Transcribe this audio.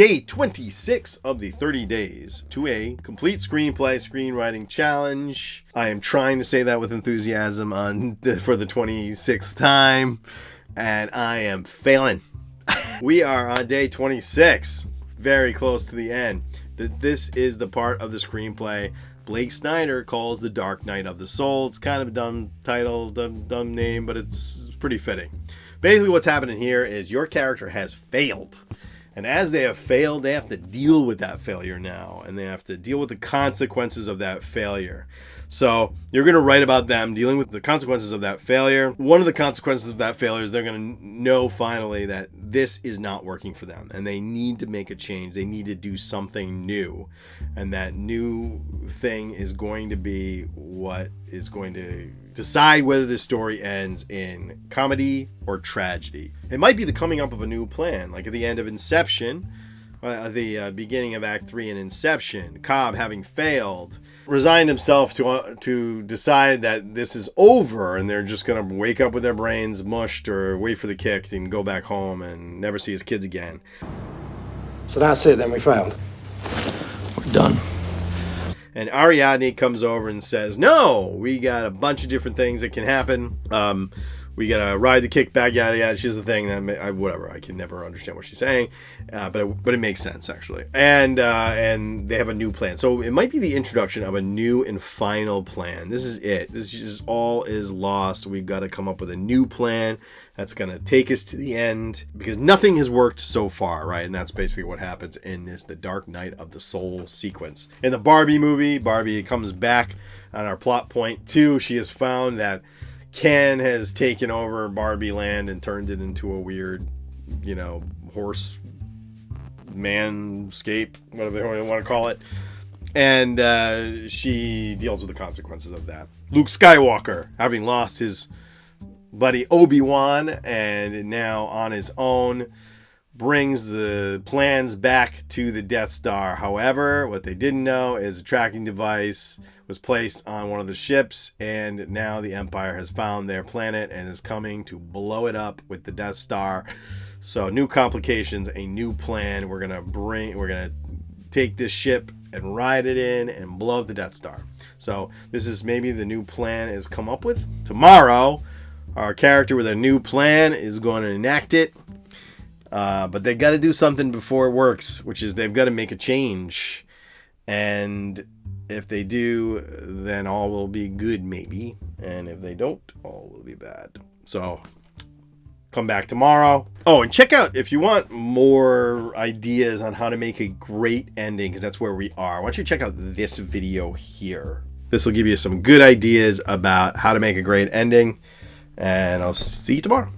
Day 26 of the 30 days to a complete screenplay screenwriting challenge. I am trying to say that with enthusiasm for the 26th time, and I am failing. We are on day 26, very close to the end. This is the part of the screenplay Blake Snyder calls The Dark Night of the Soul. It's kind of a dumb title, dumb name, but it's pretty fitting. Basically what's happening here is your character has failed. And as they have failed, they have to deal with that failure now. And they have to deal with the consequences of that failure. So you're going to write about them dealing with the consequences of that failure. One of the consequences of that failure is they're going to know finally that this is not working for them. And they need to make a change. They need to do something new. And that new thing is going to be what is going to decide whether the story ends in comedy or tragedy. It might be the coming up of a new plan, like at the end of Inception, the beginning of Act 3 in Inception. Cobb, having failed, resigned himself to decide that this is over and they're just going to wake up with their brains mushed or wait for the kick and go back home and never see his kids again. So that's it, then we failed. We're done. And Ariadne comes over and says, no, we got a bunch of different things that can happen. We got to ride the kickback, yada, yada. She's the thing that whatever. I can never understand what she's saying. But it makes sense, actually. And they have a new plan. So it might be the introduction of a new and final plan. This is it. This is all is lost. We've got to come up with a new plan that's going to take us to the end because nothing has worked so far, right? And that's basically what happens in The Dark Night of the Soul sequence. In the Barbie movie, Barbie comes back on our plot point 2. She has found that Ken has taken over Barbie Land and turned it into a weird, horse manscape, whatever you want to call it. And she deals with the consequences of that. Luke Skywalker, having lost his buddy Obi-Wan and now on his own, brings the plans back to the Death Star. However, what they didn't know is a tracking device was placed on one of the ships, and now the Empire has found their planet and is coming to blow it up with the Death Star. So new complications, a new plan. We're gonna take this ship and ride it in and blow up the Death Star. So this is maybe the new plan is come up with. Tomorrow, our character with a new plan is going to enact it. But they got to do something before it works, which is they've got to make a change. And if they do, then all will be good, maybe. And if they don't, all will be bad. So come back tomorrow. Oh, and check out, if you want more ideas on how to make a great ending, because that's where we are, I want you to check out this video here. This will give you some good ideas about how to make a great ending. And I'll see you tomorrow.